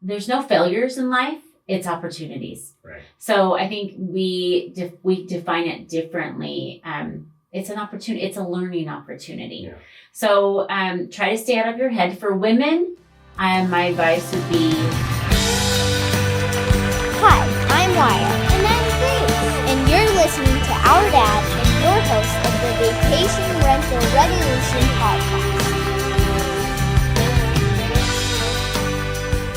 there's no failures in life. It's opportunities. Right. So I think we define it differently. It's an opportunity. It's a learning opportunity. Yeah. So try to stay out of your head. For women, my advice would be. Hi, I'm Wyatt. And I'm Grace. And you're listening to Our Dad and your host of the Vacation Rental Revolution podcast.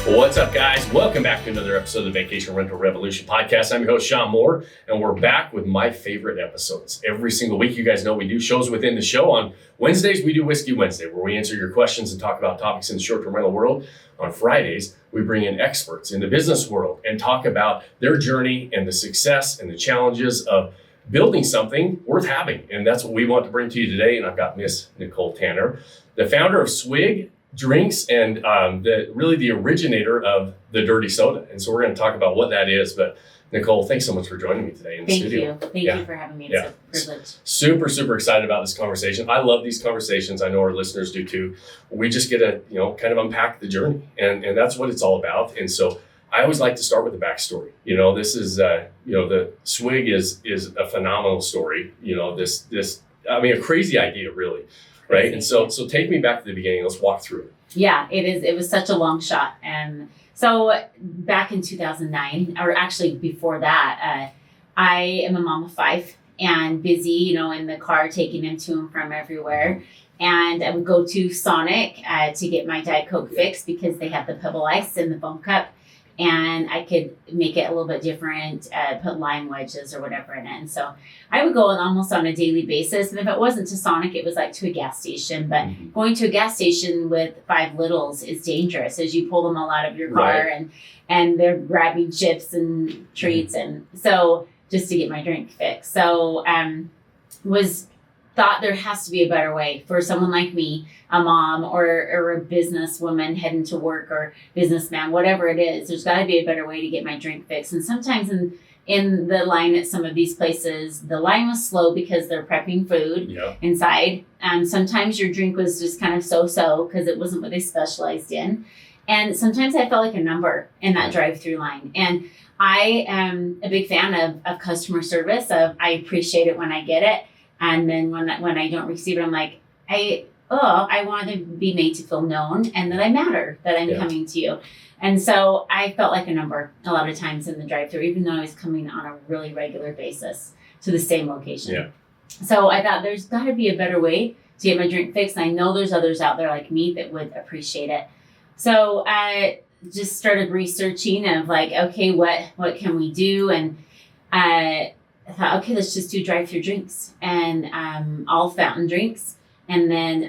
Well, what's up, guys? Welcome back to another episode of the Vacation Rental Revolution podcast. I'm your host, Shawn Moore, and we're back with my favorite episodes. Every single week, you guys know we do shows within the show. On Wednesdays, we do Whiskey Wednesday, where we answer your questions and talk about topics in the short-term rental world. On Fridays, we bring in experts in the business world and talk about their journey and the success and the challenges of building something worth having. And that's what we want to bring to you today. And I've got Miss Nicole Tanner, the founder of Swig drinks and the originator of the dirty soda. And so we're going to talk about what that is. But Nicole, thanks so much for joining me today in the studio. Thank you for having me. It's a privilege. Super, super excited about this conversation. I love these conversations. I know our listeners do too. We just get to, kind of unpack the journey, and that's what it's all about. And so I always like to start with the backstory. This is, the Swig is a phenomenal story. A crazy idea, really. Right. And so take me back to the beginning. Let's walk through it. Yeah, it is. It was such a long shot. So back in 2009, or actually before that, I am a mom of 5 and busy, in the car, taking him to and from everywhere. And I would go to Sonic to get my Diet Coke fix because they have the Pebble Ice in the foam cup. And I could make it a little bit different, put lime wedges or whatever in it. And so I would go almost on a daily basis. And if it wasn't to Sonic, it was like to a gas station. But going to a gas station with 5 littles is dangerous as you pull them all out of your car and they're grabbing chips and treats. And so just to get my drink fixed. So thought there has to be a better way for someone like me, a mom or a businesswoman heading to work or businessman, whatever it is. There's got to be a better way to get my drink fixed. And sometimes in the line at some of these places, the line was slow because they're prepping food inside. Sometimes your drink was just kind of so-so because it wasn't what they specialized in. And sometimes I felt like a number in that drive-through line. And I am a big fan of customer service. I appreciate it when I get it. And then when I don't receive it, I'm like, I want to be made to feel known and that I matter, that I'm coming to you. And so I felt like a number a lot of times in the drive-thru, even though I was coming on a really regular basis to the same location. Yeah. So I thought there's got to be a better way to get my drink fixed. And I know there's others out there like me that would appreciate it. So I just started researching of like, okay, what can we do? And I thought, okay, let's just do drive-through drinks and all fountain drinks. And then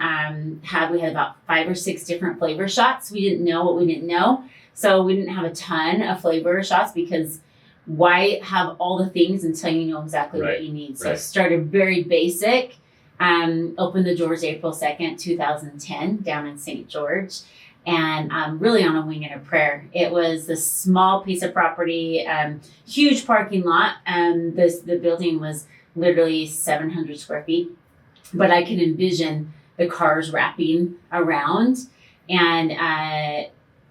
we had about 5 or 6 different flavor shots. We didn't know what we didn't know. So we didn't have a ton of flavor shots because why have all the things until you know exactly what you need? So started very basic. Opened the doors April 2nd, 2010 down in St. George. And really on a wing and a prayer. It was this small piece of property, huge parking lot. The building was literally 700 square feet. But I can envision the cars wrapping around.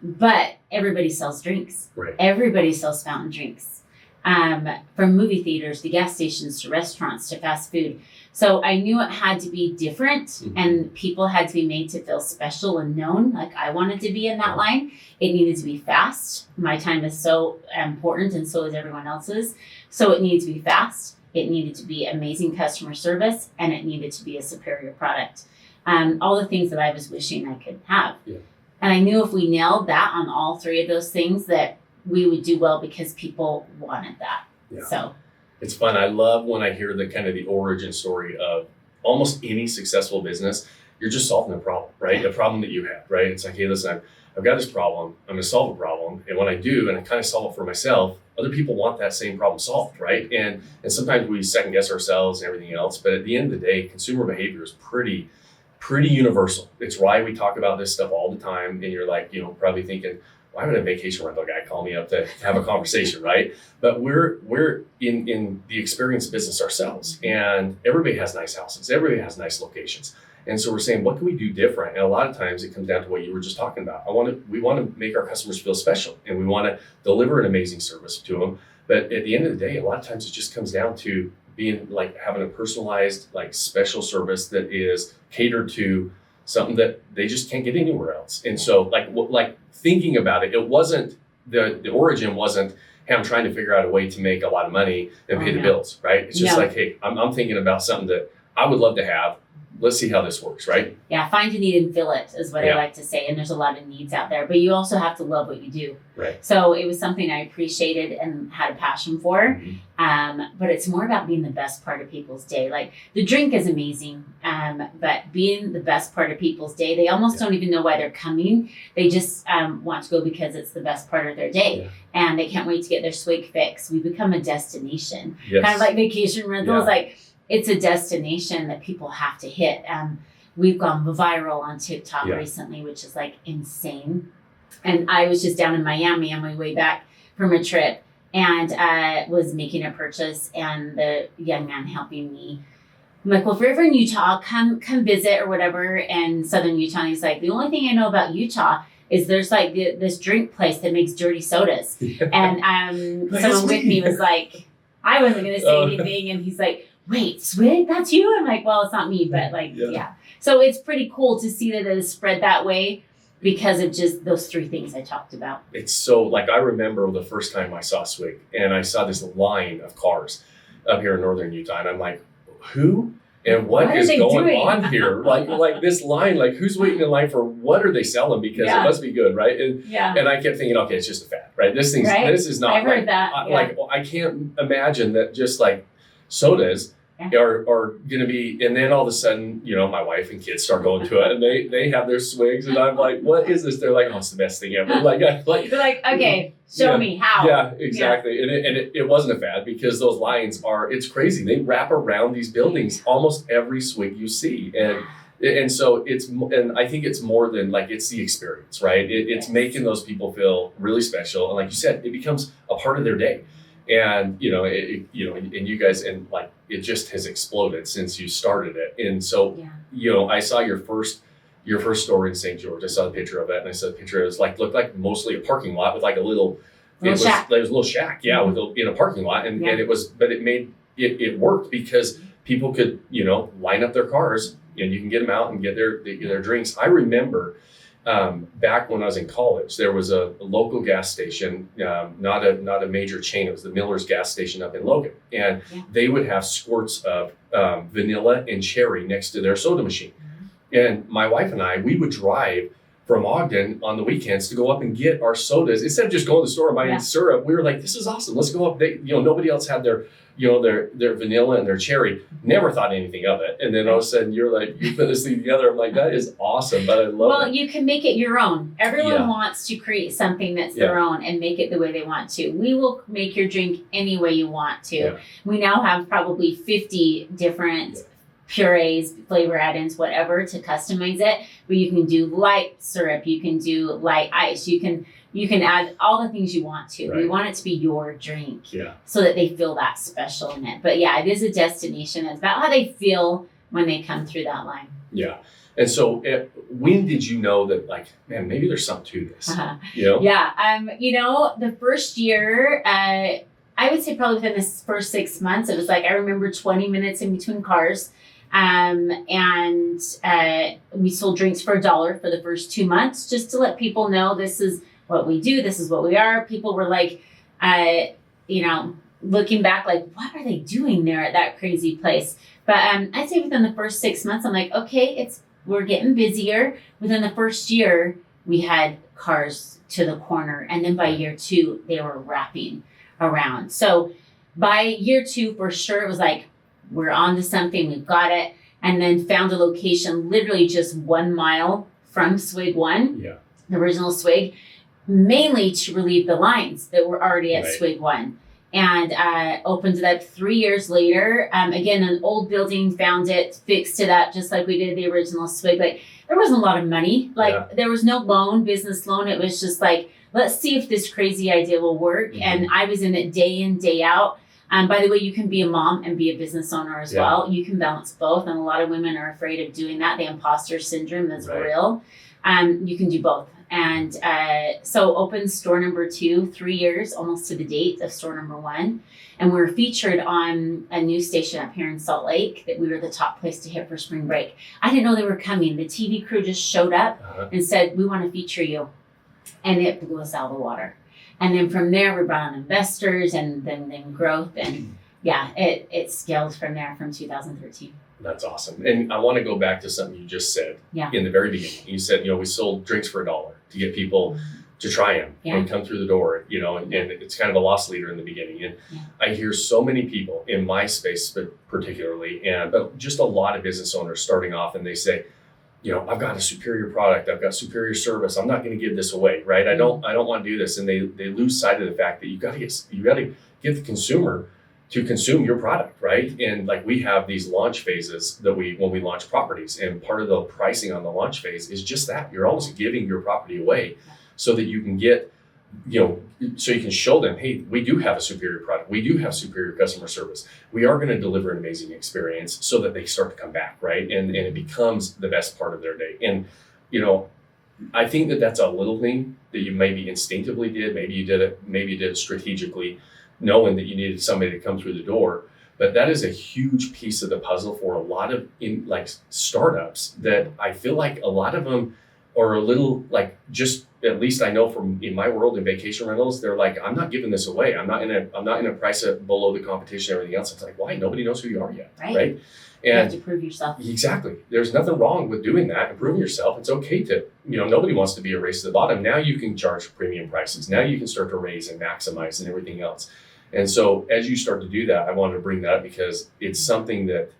But everybody sells drinks. Right. Everybody sells fountain drinks. From movie theaters to gas stations to restaurants to fast food. So I knew it had to be different and people had to be made to feel special and known. Like I wanted to be in that line. It needed to be fast. My time is so important and so is everyone else's. So it needed to be fast. It needed to be amazing customer service and it needed to be a superior product. All the things that I was wishing I could have. Yeah. And I knew if we nailed that on all 3 of those things that we would do well because people wanted that. Yeah. So it's fun. I love when I hear the origin story of almost any successful business. You're just solving a problem, right? A problem that you have, right? It's like, hey, listen, I've got this problem. I'm going to solve a problem. And when I do, and I kind of solve it for myself, other people want that same problem solved, right? And sometimes we second guess ourselves and everything else. But at the end of the day, consumer behavior is pretty universal. It's why we talk about this stuff all the time. And you're like, probably thinking, why would a vacation rental guy call me up to have a conversation, right? But we're in the experience business ourselves, and everybody has nice houses. Everybody has nice locations. And so we're saying, what can we do different? And a lot of times it comes down to what you were just talking about. We want to make our customers feel special, and we want to deliver an amazing service to them. But at the end of the day, a lot of times it just comes down to being like having a personalized, like special service that is catered to something that they just can't get anywhere else. And so like thinking about it, it wasn't the origin wasn't, hey, I'm trying to figure out a way to make a lot of money and pay the bills, right? It's just like, hey, I'm thinking about something that I would love to have. Let's see how this works, right? Yeah, find a need and fill it is what I like to say. And there's a lot of needs out there, but you also have to love what you do. Right. So it was something I appreciated and had a passion for. Mm-hmm. But it's more about being the best part of people's day. Like the drink is amazing, but being the best part of people's day, they almost don't even know why they're coming. They just want to go because it's the best part of their day. Yeah. And they can't wait to get their Swig fix. We become a destination. Yes. Kind of like vacation rentals, like it's a destination that people have to hit. We've gone viral on TikTok recently, which is like insane. And I was just down in Miami on my way back from a trip and was making a purchase, and the young man helping me, I'm like, well, if you're ever in Utah, come visit or whatever in southern Utah. And he's like, the only thing I know about Utah is there's like this drink place that makes dirty sodas. And someone with me was like, I wasn't going to say anything. And he's like, wait, Swig, that's you? I'm like, well, it's not me, but like, yeah. So it's pretty cool to see that it has spread that way because of just those three things I talked about. It's so, like, I remember the first time I saw Swig, and I saw this line of cars up here in northern Utah, and I'm like, who? And what is going on here? Like this line, like who's waiting in line for, what are they selling? Because it must be good, right? And I kept thinking, okay, it's just a fad, right? This is not, I've heard that. Like, I can't imagine that just like sodas are going to be, and then all of a sudden, you know, my wife and kids start going to it, and they have their Swigs, and I'm like, what is this? They're like, oh, it's the best thing ever. They're like, okay, show me how. Yeah, exactly. And it wasn't a fad because those lines it's crazy. They wrap around these buildings, almost every Swig you see. And so and I think it's more than like, it's the experience, right? It's making those people feel really special. And like you said, it becomes a part of their day. And, you know, and you guys, and like, it just has exploded since you started it. And so, you know, I saw your first store in St. George. I saw the picture of it, and I saw the picture. It was like, looked like mostly a parking lot with like a little shack. There was a little shack, in a parking lot. And it was, but it made, it worked because people could, you know, line up their cars and you can get them out and get their drinks. I remember, back when I was in college, there was a local gas station, not a major chain. It was the Miller's gas station up in Logan. And they would have squirts of vanilla and cherry next to their soda machine. And my wife and I, we would drive from Ogden on the weekends to go up and get our sodas. Instead of just going to the store and buying syrup, we were like, this is awesome. Let's go up. Nobody else had their vanilla and their cherry. Never thought anything of it. And then all of a sudden you're like, you put this thing together. I'm like, that is awesome, but I love it. Well, you can make it your own. Everyone wants to create something that's their own and make it the way they want to. We will make your drink any way you want to. Yeah. We now have probably 50 different purees, flavor add-ins, whatever, to customize it. But you can do light syrup, you can do light ice, you can add all the things you want to. Right. We want it to be your drink so that they feel that special in it. But it is a destination. It's about how they feel when they come through that line. Yeah. And so when did you know that, like, man, maybe there's something to this? You know? Yeah. The first year, I would say probably within the first 6 months, it was like, I remember 20 minutes in between cars. And we sold drinks for $1 for the first 2 months, just to let people know this is what we do. This is what we are. People were like, looking back, like, what are they doing there at that crazy place? But I'd say within the first 6 months, I'm like, okay, we're getting busier. Within the first year, we had cars to the corner. And then by year 2, they were wrapping around. So by year 2, for sure, it was like, we're on to something, we've got it. And then found a location literally just 1 mile from Swig 1, the original Swig, mainly to relieve the lines that were already at Swig 1. And opened it up 3 years later. Again, an old building, found it, fixed it up just like we did the original Swig. Like, there wasn't a lot of money. There was no business loan. It was just like, let's see if this crazy idea will work. Mm-hmm. And I was in it day in, day out. By the way, you can be a mom and be a business owner as Yeah. well. You can balance both. And a lot of women are afraid of doing that. The imposter syndrome is Right. real. You can do both. And so opened store number 2, 3 years, almost to the date of store number 1. And we were featured on a news station up here in Salt Lake that we were the top place to hit for spring break. I didn't know they were coming. The TV crew just showed up and said, we want to feature you. And it blew us out of the water. And then from there, we brought on investors and then growth. And yeah, it scaled from there from 2013. That's awesome. And I want to go back to something you just said Yeah. in the very beginning. You said, we sold drinks for $1 to get people to try them Yeah. and come through the door, and it's kind of a loss leader in the beginning. And Yeah. I hear so many people in my space, particularly, but just a lot of business owners starting off, and they say, I've got a superior product, I've got superior service, I'm not going to give this away, right? I don't want to do this. And they lose sight of the fact that you got to get the consumer to consume your product, right? And like we have these launch phases when we launch properties, and part of the pricing on the launch phase is just that. You're almost giving your property away so that you can get, so you can show them, hey, we do have a superior product. We do have superior customer service. We are going to deliver an amazing experience so that they start to come back, right? And it becomes the best part of their day. And, I think that that's a little thing that you maybe instinctively did. Maybe you did it strategically, knowing that you needed somebody to come through the door. But that is a huge piece of the puzzle for a lot of startups that I feel like a lot of them are a little just, at least I know from in my world in vacation rentals, they're like, I'm not giving this away. I'm not going to price it below the competition and everything else. It's like, why? Nobody knows who you are yet, right? You And have to prove yourself. exactly. There's nothing wrong with doing that and proving yourself. It's okay to, nobody wants to be a race to the bottom. Now you can charge premium prices. Now you can start to raise and maximize and everything else. And so as you start to do that, I wanted to bring that up because it's something that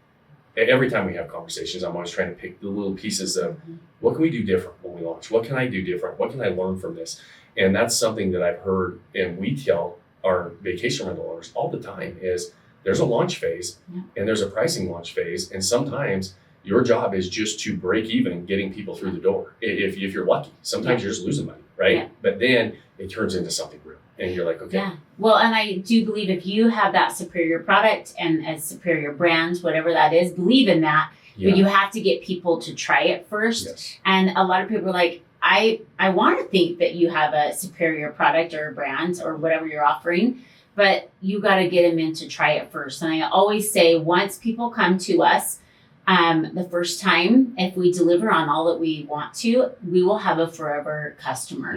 every time we have conversations, I'm always trying to pick the little pieces of what can we do different when we launch? What can I do different? What can I learn from this? And that's something that I've heard, and we tell our vacation rental owners all the time is there's a launch phase and there's a pricing launch phase. And sometimes your job is just to break even getting people through the door. If you're lucky, sometimes you're just losing money, right? Yeah. But then it turns into something real. And you're like, okay. Yeah. Well, and I do believe if you have that superior product and a superior brand, whatever that is, believe in that. Yeah. But you have to get people to try it first. Yes. And a lot of people are like, I want to think that you have a superior product or a brand or whatever you're offering, but you got to get them in to try it first. And I always say, once people come to us, the first time, if we deliver on all that we want to, we will have a forever customer.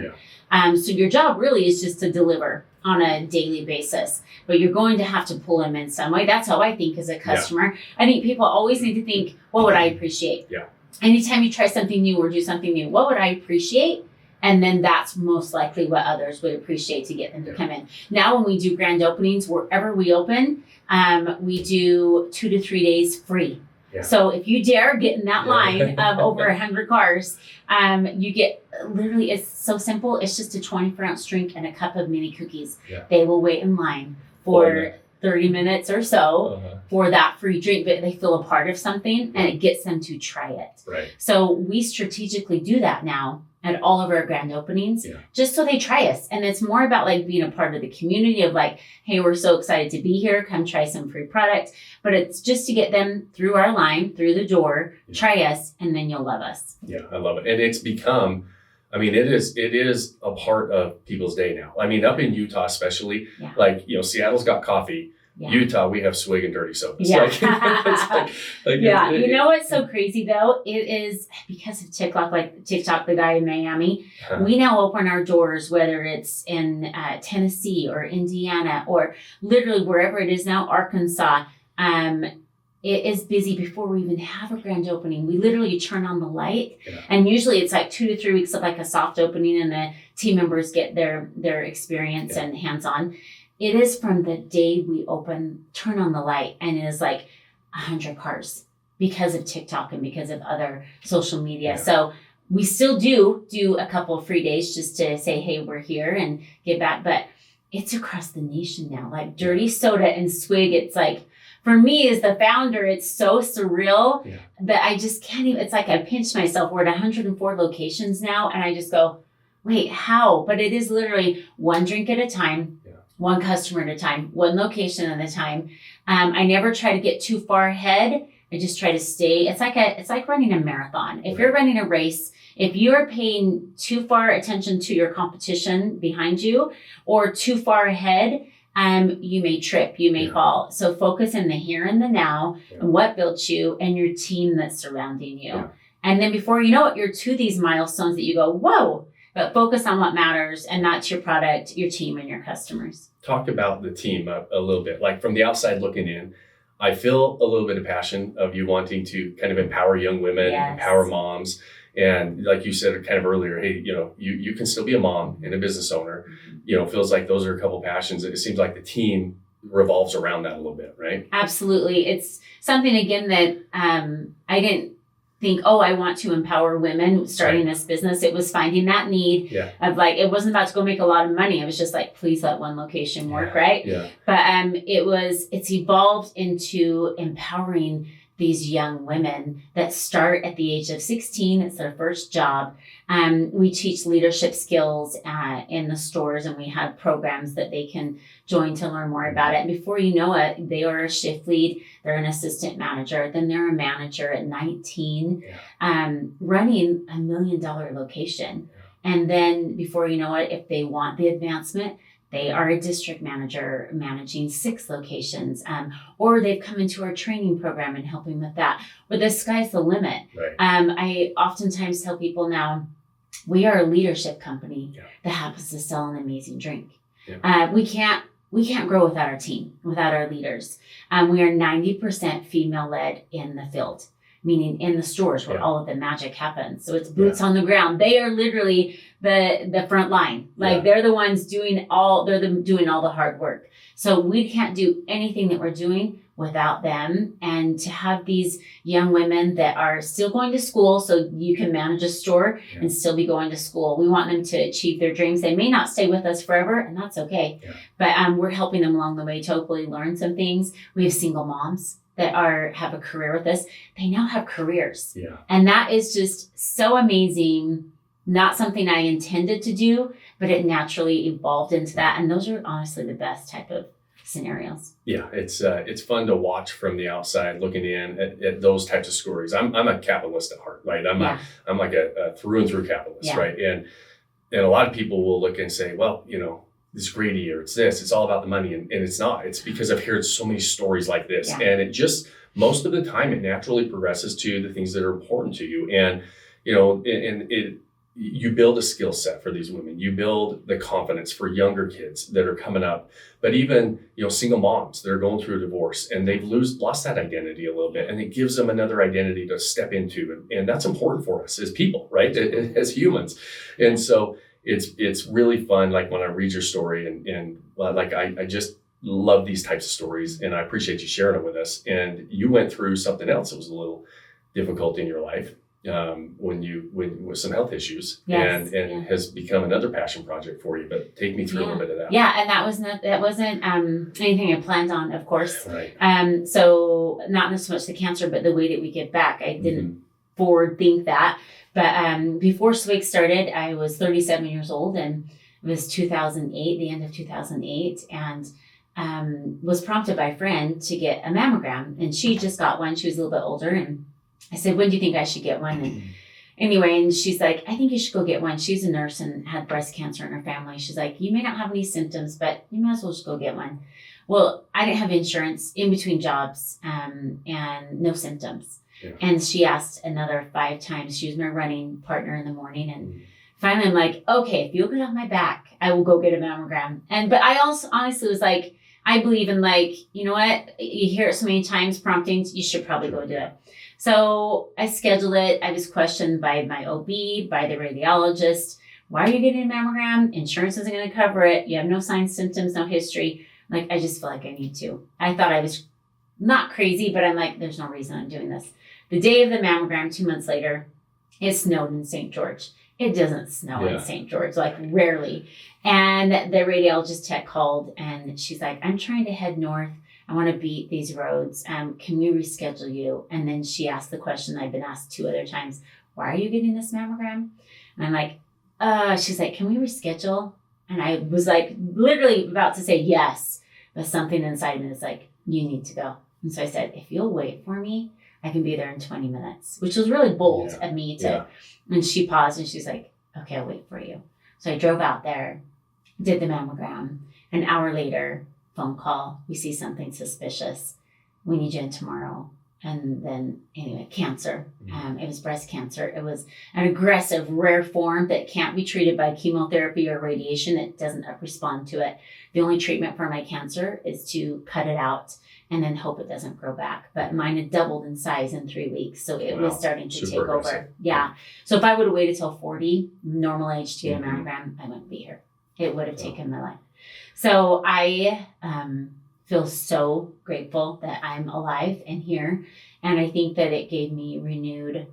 Yeah. So your job really is just to deliver on a daily basis, but you're going to have to pull them in some way. That's how I think as a customer. Yeah. I think people always need to think, what would I appreciate? Yeah. Anytime you try something new or do something new, what would I appreciate? And then that's most likely what others would appreciate to get them to come in. Now, when we do grand openings, wherever we open, we do 2 to 3 days free. Yeah. So if you dare get in that line of over 100 cars, you get literally, it's so simple. It's just a 24-ounce drink and a cup of mini cookies. Yeah. They will wait in line for 30 minutes or so for that free drink, but they feel a part of something and it gets them to try it. Right. So we strategically do that now at all of our grand openings, just so they try us. And it's more about like being a part of the community of like, hey, we're so excited to be here. Come try some free product. But it's just to get them through our line, through the door, try us, and then you'll love us. Yeah, I love it. And it's become, it is a part of people's day now. Up in Utah, especially, Seattle's got coffee. Yeah. Utah, we have Swig and dirty soap. Yeah. You know what's so crazy though? It is because of TikTok, the guy in Miami. We now open our doors, whether it's in Tennessee or Indiana or literally wherever it is now, Arkansas. It is busy before we even have a grand opening. We literally turn on the light, and usually it's like 2 to 3 weeks of like a soft opening, and the team members get their experience and hands-on. It is from the day we turn on the light, and it is like 100 cars because of TikTok and because of other social media. Yeah. So we still do a couple of free days just to say, hey, we're here and get back. But it's across the nation now. Like dirty soda and Swig, it's like, for me as the founder, it's so surreal that I just can't even, it's like I pinch myself. We're at 104 locations now, and I just go, wait, how? But it is literally one drink at a time. one customer at a time, one location at a time. I never try to get too far ahead. I just try to stay. It's like running a marathon. If you're running a race, if you're paying too far attention to your competition behind you or too far ahead, you may trip, you may fall. So focus in the here and the now and what built you and your team that's surrounding you. Yeah. And then before you know it, you're to these milestones that you go, whoa, but focus on what matters. And that's your product, your team, and your customers. Talk about the team a little bit. Like from the outside looking in, I feel a little bit of passion of you wanting to kind of empower young women, empower moms. And like you said kind of earlier, hey, you can still be a mom and a business owner. Feels like those are a couple passions. It seems like the team revolves around that a little bit, right? Absolutely. It's something, again, that I didn't think, I want to empower women starting this business. It was finding that need of like, it wasn't about to go make a lot of money. It was just like, please let one location work, right? Yeah. But it's evolved into empowering these young women that start at the age of 16. It's their first job. We teach leadership skills in the stores, and we have programs that they can join to learn more about it. And before you know it, they are a shift lead, they're an assistant manager, then they're a manager at 19, running $1 million location. And then before you know it, if they want the advancement, they are a district manager managing 6 locations, or they've come into our training program and helping with that. Or the sky's the limit. Right. I oftentimes tell people now, we are a leadership company that happens to sell an amazing drink. Yeah. We can't grow without our team, without our leaders. We are 90% female-led in the field, meaning in the stores where all of the magic happens. So it's boots on the ground. They are literally the front line. Like they're the ones doing all the hard work. So we can't do anything that we're doing without them. And to have these young women that are still going to school, so you can manage a store and still be going to school. We want them to achieve their dreams. They may not stay with us forever, and that's okay. Yeah. But we're helping them along the way to hopefully learn some things. We have single moms that have a career with us. They now have careers. Yeah. And that is just so amazing. Not something I intended to do, but it naturally evolved into that. And those are honestly the best type of scenarios. Yeah, it's fun to watch from the outside looking in at those types of stories. I'm a capitalist at heart, right? I'm like a through and through capitalist, right? And a lot of people will look and say, well, it's greedy or it's all about the money, and it's not. It's because I've heard so many stories like this, and it just most of the time it naturally progresses to the things that are important to you, and you build a skill set for these women. You build the confidence for younger kids that are coming up, but even, single moms that are going through a divorce and they've lost that identity a little bit, and it gives them another identity to step into. And that's important for us as people, right? As humans. And so it's really fun. Like when I read your story and I just love these types of stories, and I appreciate you sharing it with us. And you went through something else that was a little difficult in your life. With some health issues, and has become another passion project for you. But take me through a little bit of that. Yeah, and that wasn't anything I planned on, of course. Right. So not so much the cancer, but the way that we give back. I didn't forward think that. But before Swig started, I was 37 years old, and it was 2008, the end of 2008, and was prompted by a friend to get a mammogram, and she just got one. She was a little bit older, and I said, when do you think I should get one? And anyway, and she's like, I think you should go get one. She's a nurse and had breast cancer in her family. She's like, you may not have any symptoms, but you might as well just go get one. Well, I didn't have insurance in between jobs, and no symptoms. Yeah. And she asked another 5 times. She was my running partner in the morning. And finally I'm like, okay, if you'll get off my back, I will go get a mammogram. But I also honestly was like, I believe in you know what? You hear it so many times, promptings, you should probably go do it. So I scheduled it. I was questioned by my OB, by the radiologist. Why are you getting a mammogram? Insurance isn't going to cover it. You have no signs, symptoms, no history. I just feel like I need to. I thought I was not crazy, but I'm like, there's no reason I'm doing this. The day of the mammogram, 2 months later, it snowed in St. George. It doesn't snow in St. George, rarely. And the radiologist tech called, and she's like, I'm trying to head north. I want to beat these roads. Can we reschedule you? And then she asked the question I've been asked 2 other times. Why are you getting this mammogram? And I'm like, she's like, can we reschedule? And I was like literally about to say yes, but something inside me was like, you need to go. And so I said, if you'll wait for me, I can be there in 20 minutes, which was really bold of me to. And she paused and she's like, okay, I'll wait for you. So I drove out there, did the mammogram. An hour later, phone call, we see something suspicious. We need you in tomorrow. And then anyway, cancer. It was breast cancer. It was an aggressive, rare form that can't be treated by chemotherapy or radiation. It doesn't respond to it. The only treatment for my cancer is to cut it out and then hope it doesn't grow back. But mine had doubled in size in 3 weeks. So it was starting to take over. Yeah. So if I would have waited till 40, normal age to get a mammogram, I wouldn't be here. It would have taken my life. So I feel so grateful that I'm alive and here. And I think that it gave me renewed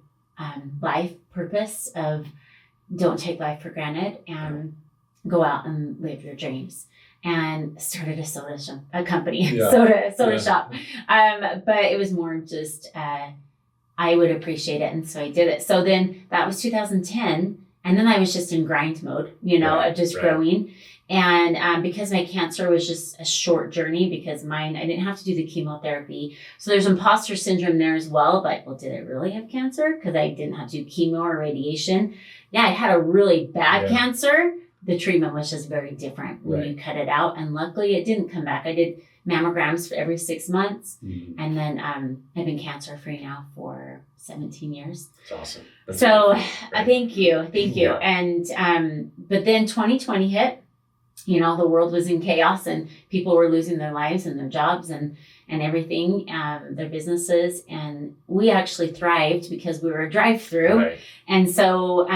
life purpose of don't take life for granted and go out and live your dreams. And started a company, soda shop. But it was more just, I would appreciate it. And so I did it. So then that was 2010. And then I was just in grind mode, of just growing. And because my cancer was just a short journey, because I didn't have to do the chemotherapy. So there's imposter syndrome there as well. But, well, did I really have cancer? Because I didn't have to do chemo or radiation. Yeah, I had a really bad cancer. The treatment was just very different when you cut it out. And luckily it didn't come back. I did mammograms for every 6 months. And then I've been cancer free now for 17 years. That's awesome. Thank you. Yeah. And, but then 2020 hit. The world was in chaos and people were losing their lives and their jobs and everything, their businesses. And we actually thrived because we were a drive-through. Right. And so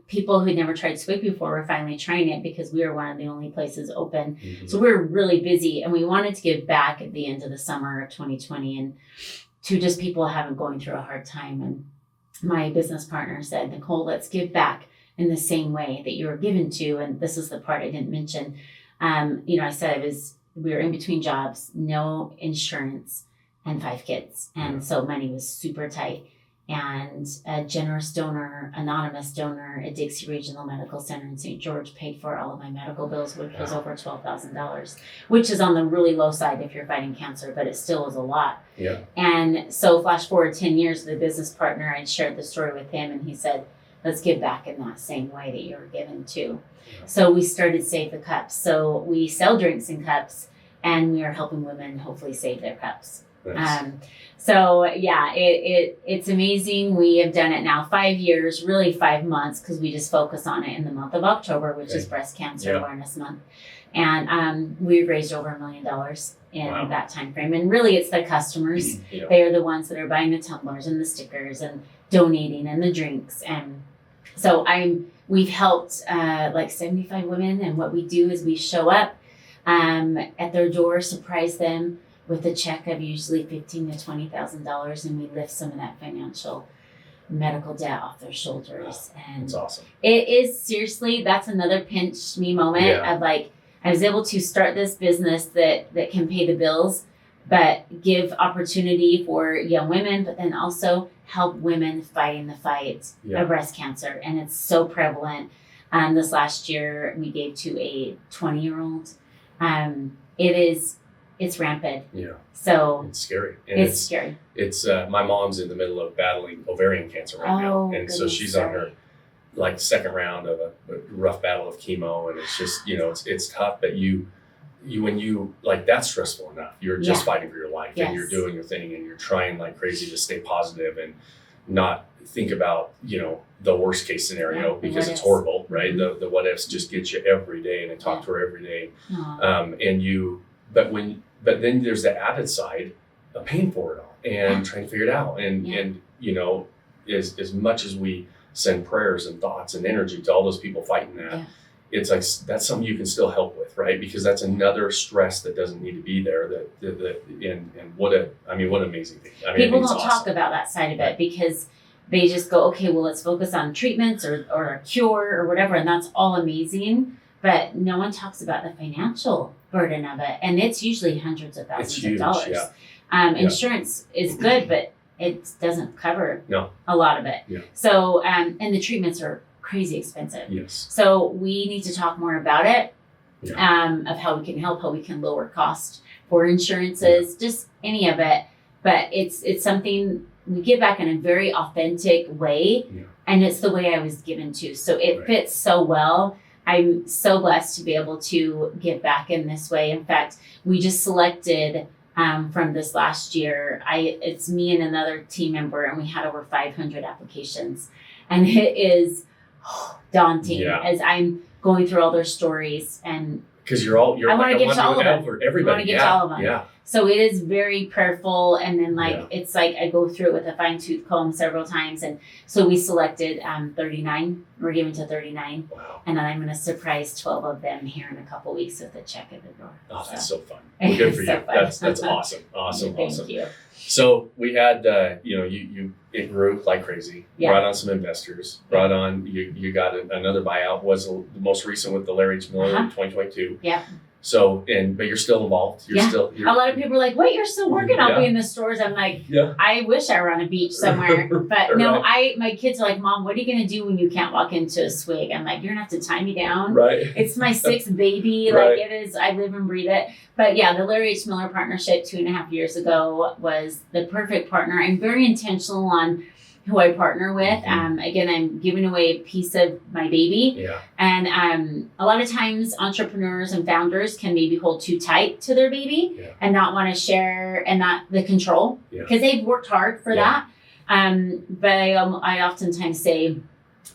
people who'd never tried Swig before were finally trying it because we were one of the only places open. So we were really busy and we wanted to give back at the end of the summer of 2020 and to just people having going through a hard time. And my business partner said, Nicole, let's give back in the same way that you were given to. And this is the part I didn't mention. I said we were in between jobs, no insurance, and 5 kids. And so money was super tight. And a generous donor, anonymous donor at Vodyssey Regional Medical Center in St. George paid for all of my medical bills, which was over $12,000, which is on the really low side if you're fighting cancer, but it still is a lot. Yeah. And so flash forward 10 years, the business partner, I shared the story with him and he said, let's give back in that same way that you were given to. Yeah. So we started Save the Cups. So we sell drinks in cups and we are helping women hopefully save their cups. Nice. It's amazing. We have done it now 5 years, really 5 months, because we just focus on it in the month of October, which is Breast Cancer Awareness Month. And we've raised over $1 million in that time frame. And really it's the customers. They are the ones that are buying the tumblers and the stickers and donating and the drinks. And so we've helped like 75 women. And what we do is we show up at their door, surprise them with a check of usually $15,000 to $20,000, and we lift some of that financial medical debt off their shoulders. And that's awesome. It is seriously, that's another pinch me moment of like, I was able to start this business that can pay the bills, but give opportunity for young women, but then also help women fighting the fight of breast cancer. And it's so prevalent. This last year we gave to a 20-year-old. It's rampant. Yeah. So it's scary. And it's scary. It's my mom's in the middle of battling ovarian cancer right now. And so she's on her like second round of a rough battle of chemo. And it's just, it's tough, but you when you like, that's stressful enough. You're just fighting for your life and you're doing your thing and you're trying like crazy to stay positive and not think about, the worst case scenario because it's horrible, right? Mm-hmm. The what ifs just get you every day, and I talk to her every day. But then there's the added side of paying for it all and trying to figure it out. And as much as we send prayers and thoughts and energy to all those people fighting that, it's like, that's something you can still help with, right? Because that's another stress that doesn't need to be there. And what an amazing thing. People don't talk about that side of it because they just go, okay, well, let's focus on treatments or a cure or whatever. And that's all amazing. But no one talks about the financial burden of it. And it's usually hundreds of thousands of dollars. Yeah. Insurance is good, but it doesn't cover a lot of it. Yeah. So, and the treatments are crazy expensive. Yes. So we need to talk more about it, Yeah. of how we can help, how we can lower cost for insurances, just any of it. But it's something we give back in a very authentic way, and it's the way I was given to. So it fits so well. I'm so blessed to be able to give back in this way. In fact, we just selected from this last year. It's me and another team member, and we had over 500 applications, and it is daunting as I'm going through all their stories. And because you're I want to give to all of them. For everybody. I want to give to all of them. Yeah. So it is very prayerful, and then it's like I go through it with a fine-tooth comb several times, and so we selected 39. We're giving to 39, and then I'm going to surprise 12 of them here in a couple weeks with a check at the door. Oh, that's so fun. Well, good for So you. fun. That's awesome. Awesome. Thank you. So we had, it grew like crazy. Brought on some investors. Brought on, you got another buyout. Was the most recent with the Larry H. Miller in 2022. Yeah. So, but you're still involved. You're a lot of people are like, wait, you're still working? I'll be in the stores. I'm like, I wish I were on a beach somewhere. But no, my kids are like, Mom, what are you going to do when you can't walk into a Swig? I'm like, you're going to have to tie me down. Right. It's my sixth baby. Like it is, I live and breathe it. But yeah, the Larry H. Miller partnership 2.5 years ago was the perfect partner. I'm very intentional on who I partner with. Again, I'm giving away a piece of my baby. Yeah. And a lot of times entrepreneurs and founders can maybe hold too tight to their baby and not want to share and not the control because they've worked hard for that. But I oftentimes say,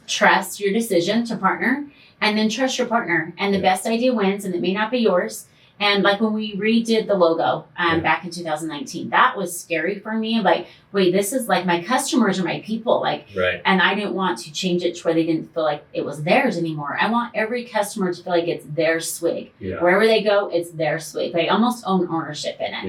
trust your decision to partner and then trust your partner. And the best idea wins, and it may not be yours. And like when we redid the logo back in 2019, that was scary for me. Like, wait, this is like my customers are my people. Like, and I didn't want to change it to where they didn't feel like it was theirs anymore. I want every customer to feel like it's their Swig. Yeah. Wherever they go, it's their Swig. They almost own ownership in it.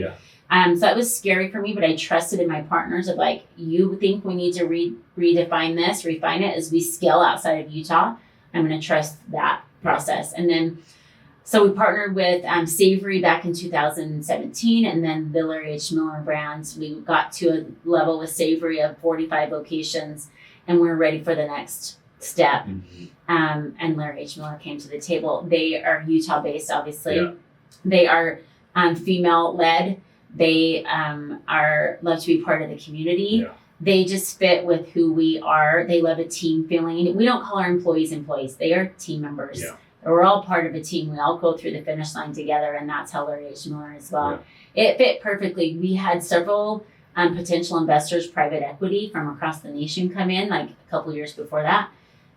Yeah. So it was scary for me, but I trusted in my partners of like, you think we need to redefine this, refine it as we scale outside of Utah. I'm going to trust that process. And then so we partnered with Savory back in 2017, and then the Larry H. Miller brands. We got to a level with Savory of 45 locations, and we're ready for the next step. And Larry H. Miller came to the table. They are Utah-based, obviously. Yeah. They are female-led. They love to be part of the community. Yeah. They just fit with who we are. They love a team feeling. We don't call our employees. They are team members. Yeah. We're all part of a team. We all go through the finish line together, and that's how Larry H. Miller as well. Yeah. It fit perfectly. We had several potential investors, private equity from across the nation come in, like a couple years before that.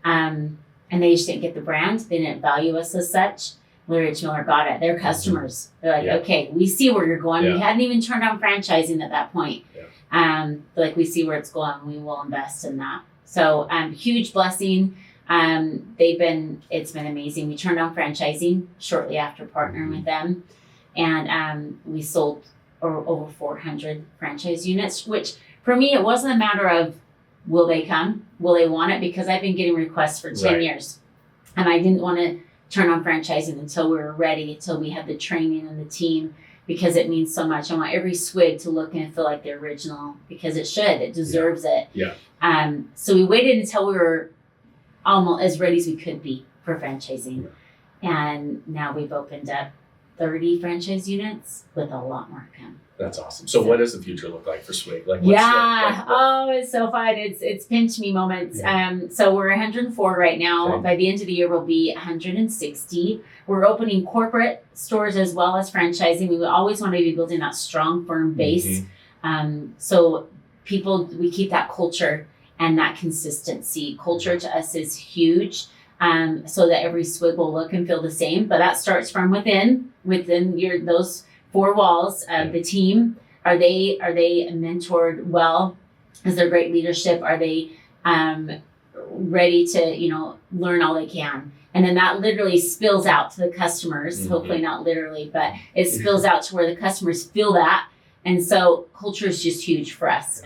And they just didn't get the brand. They didn't value us as such. Larry H. Miller got it. They're customers. They're like, okay, we see where you're going. We hadn't even turned on franchising at that point. Like, we see where it's going. We will invest in that. So huge blessing. It's been amazing. We turned on franchising shortly after partnering with them, and we sold over 400 franchise units, which for me, it wasn't a matter of will they come, will they want it, because I've been getting requests for 10 years, and I didn't want to turn on franchising until we were ready, until we had the training and the team, because it means so much. I want every Swig to look and feel like the original, because it should, it deserves it. So we waited until we were almost as ready as we could be for franchising. And now we've opened up 30 franchise units with a lot more to come. That's awesome. So what does the future look like for Swig? Like, it's so fun. It's pinch me moments. So we're 104 right now. Okay. By the end of the year, we'll be 160. We're opening corporate stores as well as franchising. We always want to be building that strong, firm base. So we keep that culture and that consistency. Culture to us is huge, so that every Swig will look and feel the same. But that starts from within those four walls of the team. Are they mentored well? Is there great leadership? Are they ready to learn all they can? And then that literally spills out to the customers. Hopefully not literally, but it spills out to where the customers feel that. And so culture is just huge for us.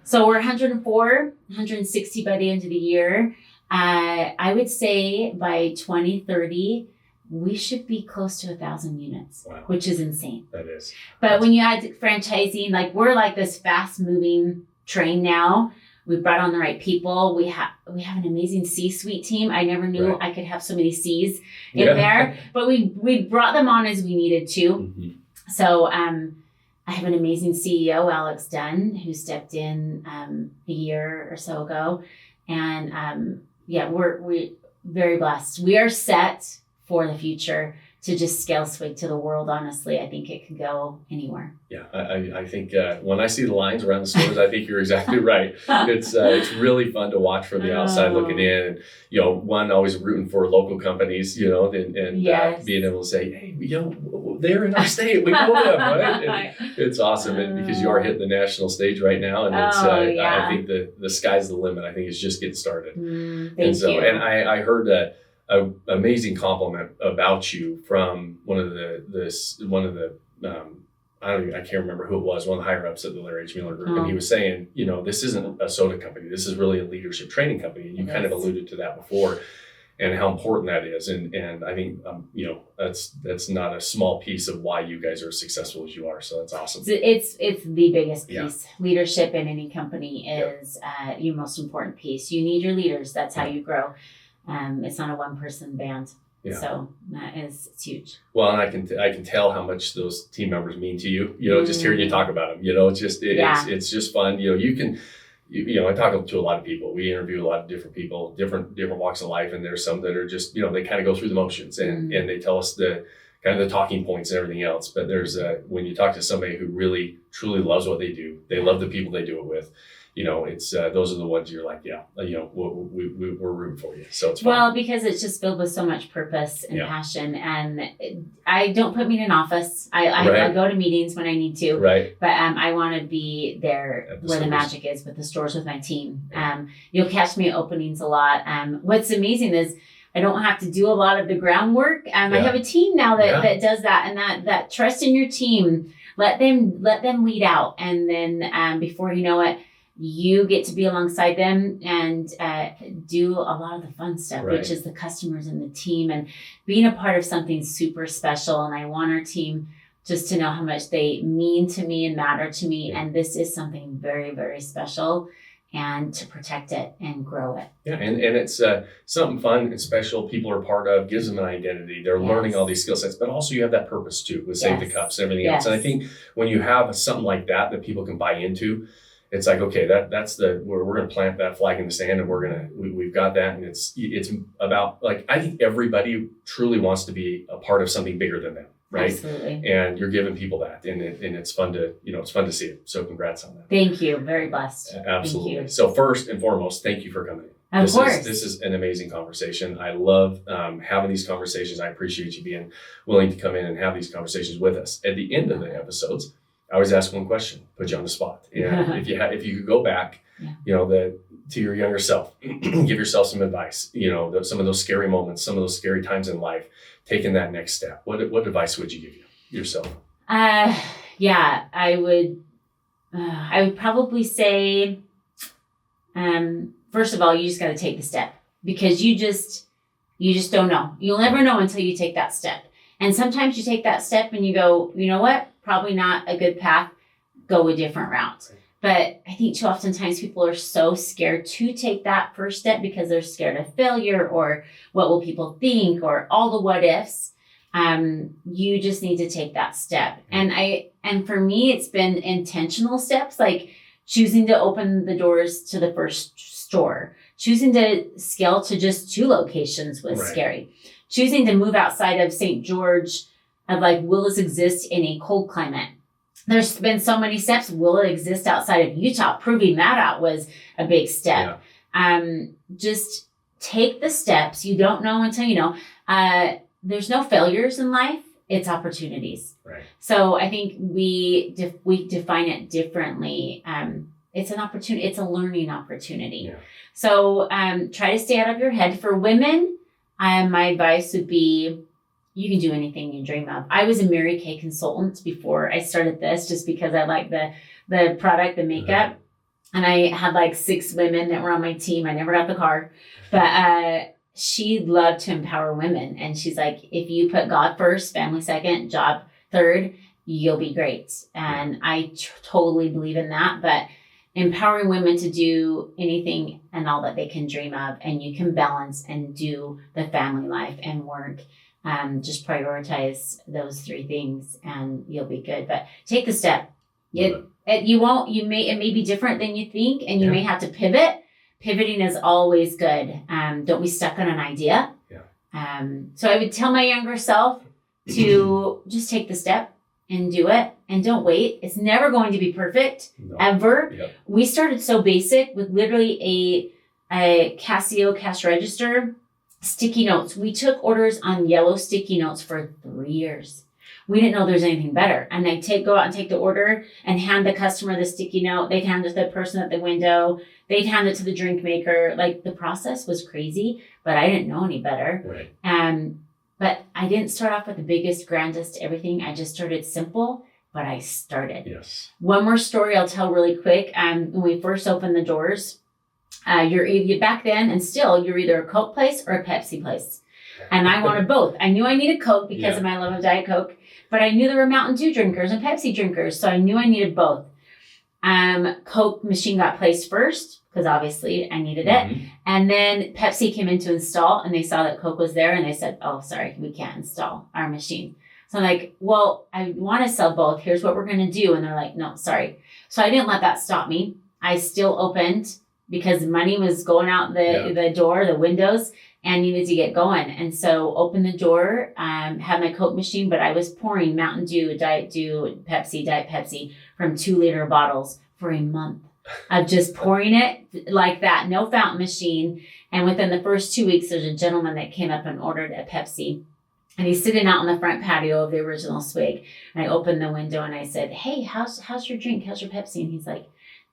So we're 104, 160 by the end of the year. I would say by 2030, we should be close to 1,000 units, which is insane. That is. But when you add franchising, like we're like this fast moving train now. We've brought on the right people. We have an amazing C-suite team. I never knew I could have so many C's in there, but we brought them on as we needed to. Mm-hmm. So I have an amazing CEO, Alex Dunn, who stepped in a year or so ago. And we're very blessed. We are set for the future to just scale Swig to the world. Honestly, I think it could go anywhere. Yeah, I think when I see the lines around the stores, I think you're exactly right. It's really fun to watch from the outside looking in, and one always rooting for local companies, and being able to say, hey, they're in our state, we know them, right? And it's awesome because you are hitting the national stage right now, and it's I think the sky's the limit. I think it's just getting started. Thank you. And I heard that. An amazing compliment about you from one of the I can't remember who it was, one of the higher ups at the Larry H. Mueller Group, and he was saying, this isn't a soda company, this is really a leadership training company, and you kind of alluded to that before, and how important that is, and I think that's not a small piece of why you guys are as successful as you are, so that's awesome. It's the biggest piece. Leadership in any company is your most important piece. You need your leaders. That's how you grow. It's not a one-person band, so it's huge. Well, and I can tell how much those team members mean to you. Just hearing you talk about them. It's just fun. You can. I talk to a lot of people. We interview a lot of different people, different walks of life, and there's some that are just they kind of go through the motions and they tell us the kind of the talking points and everything else. But there's when you talk to somebody who really truly loves what they do, they love the people they do it with. It's those are the ones you're like, we're rooting for you. So it's fun. Well, because it's just filled with so much purpose and passion. And I don't put me in an office. I go to meetings when I need to. Right. But I want to be there where the magic is, with the stores, with my team. You'll catch me at openings a lot. What's amazing is I don't have to do a lot of the groundwork. I have a team now that does that, and that trust in your team. Let them lead out, and then before you know it, you get to be alongside them and do a lot of the fun stuff, which is the customers and the team and being a part of something super special. And I want our team just to know how much they mean to me and matter to me. Yeah. And this is something very, very special, and to protect it and grow it. Yeah, and it's something fun and special people are part of, gives them an identity. They're learning all these skill sets, but also you have that purpose too with Save the Cups and everything else. And I think when you have something like that people can buy into, it's like, okay, that's we're going to plant that flag in the sand, and we've got that. And it's about, like, I think everybody truly wants to be a part of something bigger than them. Right. Absolutely. And you're giving people that, and it's fun to see it. So congrats on that. Thank you. Very blessed. Absolutely. Thank you. So first and foremost, thank you for coming in. Of course. This is an amazing conversation. I love having these conversations. I appreciate you being willing to come in and have these conversations with us. At the end of the episodes, I always ask one question, put you on the spot. And if you could go back, to your younger self, give yourself some advice, some of those scary moments, some of those scary times in life, taking that next step. What advice would you give yourself? I would probably say, first of all, you just got to take the step, because you just don't know. You'll never know until you take that step. And sometimes you take that step and you go, you know what? Probably not a good path. Go a different route. But I think too oftentimes people are so scared to take that first step because they're scared of failure, or what will people think, or all the what ifs. You just need to take that step. And for me, it's been intentional steps, like choosing to open the doors to the first store, choosing to scale to just 2 locations was scary. Choosing to move outside of St. George, of like, will this exist in a cold climate? There's been so many steps. Will it exist outside of Utah? Proving that out was a big step. Yeah. Just take the steps. You don't know until you know. There's no failures in life. It's opportunities. Right. So I think we define it differently. It's an opportunity. It's a learning opportunity. Yeah. So try to stay out of your head. For women, my advice would be, you can do anything you dream of. I was a Mary Kay consultant before I started this, just because I like the product, the makeup. And I had like 6 women that were on my team. I never got the car, but she loved to empower women. And she's like, if you put God first, family second, job third, you'll be great. And I totally believe in that. But empowering women to do anything and all that they can dream of, and you can balance and do the family life and work. Just prioritize those 3 things and you'll be good. But take the step. It may be different than you think, and you may have to pivot. Pivoting is always good. Don't be stuck on an idea. So I would tell my younger self to just take the step and do it, and don't wait. It's never going to be perfect, ever. We started so basic with literally a Casio cash register, sticky notes. We took orders on yellow sticky notes for 3 years. We didn't know there was anything better. And I'd go out and take the order and hand the customer the sticky note. They'd hand it to the person at the window. They'd hand it to the drink maker. Like, the process was crazy, but I didn't know any better. Right. But I didn't start off with the biggest, grandest everything. I just started simple, but I started. Yes. One more story I'll tell really quick. When we first opened the doors, you're back then and still, you're either a Coke place or a Pepsi place. And I wanted both. I knew I needed Coke because of my love of Diet Coke, but I knew there were Mountain Dew drinkers and Pepsi drinkers, so I knew I needed both. Coke machine got placed first because obviously I needed it. And then Pepsi came in to install, and they saw that Coke was there, and they said, "Oh, sorry, we can't install our machine." So I'm like, "Well, I want to sell both. Here's what we're going to do." And they're like, "No, sorry." So I didn't let that stop me. I still opened because money was going out the door, the windows, and needed to get going. And so opened the door, had my Coke machine, but I was pouring Mountain Dew, Diet Pepsi from 2-liter bottles for a month of just pouring it like that, no fountain machine. And within the first 2 weeks, there's a gentleman that came up and ordered a Pepsi. And he's sitting out on the front patio of the original Swig. And I opened the window and I said, "Hey, how's your drink? How's your Pepsi?" And he's like,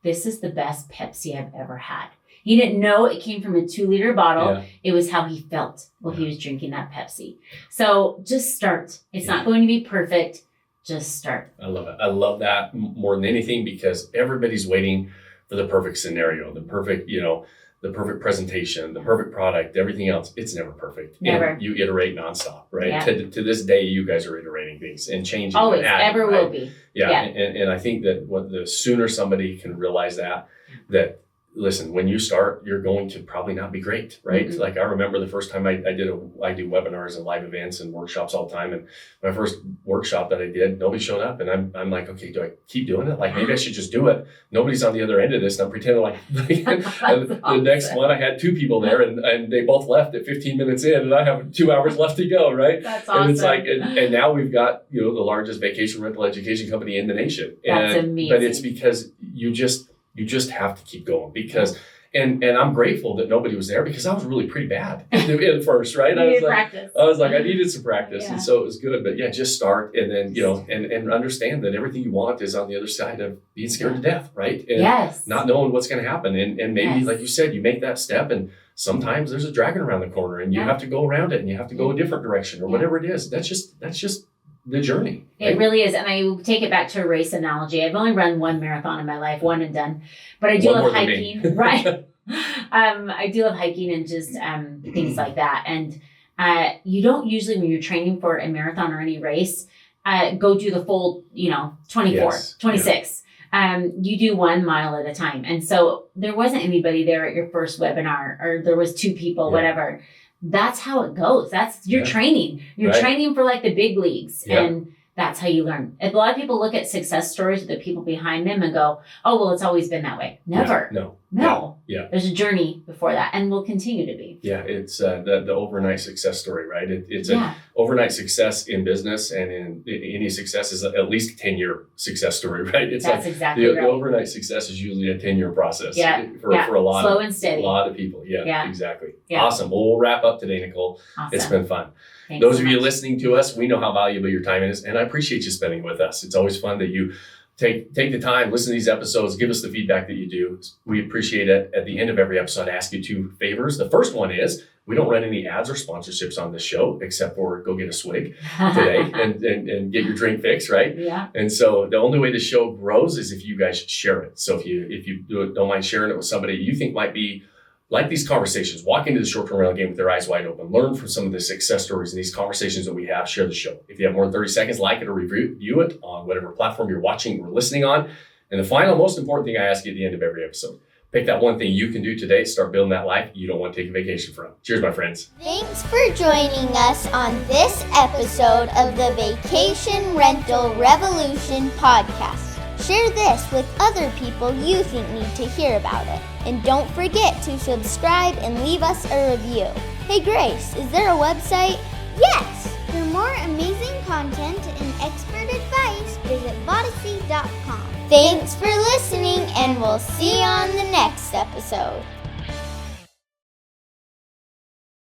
"This is the best Pepsi I've ever had." He didn't know it came from a 2-liter bottle. Yeah. It was how he felt while he was drinking that Pepsi. So just start. It's not going to be perfect. Just start. I love it. I love that more than anything, because everybody's waiting for the perfect scenario, the perfect, the perfect presentation, the perfect product, everything else. It's never perfect. Never. And you iterate nonstop, right? Yeah. To this day, you guys are iterating things and changing. Always, and adding, ever right? will be. Yeah. And I think that the sooner somebody can realize that listen, when you start, you're going to probably not be great, right? Mm-hmm. Like, I remember the first time I do webinars and live events and workshops all the time. And my first workshop that I did, nobody showed up. And I'm like, okay, do I keep doing it? Like, maybe I should just do it. Nobody's on the other end of this. And I'm pretending like the next one, I had 2 people there and they both left at 15 minutes in, and I have 2 hours left to go, right? That's awesome. And it's like, and now we've got, the largest vacation rental education company in the nation. That's amazing. But it's because you just have to keep going, because, and I'm grateful that nobody was there, because I was really pretty bad at first, right? I was like, I needed some practice. And so it was good, but just start. And then, and understand that everything you want is on the other side of being scared to death, right? And not knowing what's going to happen. And maybe, like you said, you make that step, and sometimes there's a dragon around the corner, and you have to go around it, and you have to go a different direction, or whatever it is. That's just the journey. Right? It really is. And I take it back to a race analogy. I've only run 1 marathon in my life, 1 and done, but I do love hiking, right? I do love hiking and just things like that. And you don't usually, when you're training for a marathon or any race, go do the full, 24, 26. You do 1 mile at a time. And so there wasn't anybody there at your first webinar, or there was 2 people, whatever. That's how it goes. That's your training. You're training for like the big leagues. Yeah. And that's how you learn. A lot of people look at success stories of the people behind them and go, "Oh, well, it's always been that way." Never. No. Yeah. There's a journey before that, and will continue to be. Yeah. It's the overnight success story, right? It's an overnight success in business, and in any success is at least a 10-year success story, right? It's That's exactly right. The overnight success is usually a 10-year process for a lot slow and steady. A lot of people. Yeah. Exactly. Yeah. Awesome. Well, we'll wrap up today, Nicole. Awesome. It's been fun. Thanks Those so of you much. listening to us, we know how valuable your time is, and I appreciate you spending it with us. It's always fun that you take the time, listen to these episodes, give us the feedback that you do. We appreciate it. At the end of every episode, I ask you 2 favors. The first one is, we don't run any ads or sponsorships on this show, except for go get a Swig today and get your drink fixed, right? Yeah. And so the only way the show grows is if you guys share it. So if you don't mind sharing it with somebody you think might be like these conversations, walk into the short-term rental game with their eyes wide open, learn from some of the success stories and these conversations that we have, share the show. If you have more than 30 seconds, like it or review it on whatever platform you're watching or listening on. And the final, most important thing I ask you at the end of every episode, pick that one thing you can do today, start building that life you don't want to take a vacation from. Cheers, my friends. Thanks for joining us on this episode of the Vacation Rental Revolution podcast. Share this with other people you think need to hear about it. And don't forget to subscribe and leave us a review. Hey Grace, is there a website? Yes! For more amazing content and expert advice, visit Vodyssey.com. Thanks for listening, and we'll see you on the next episode.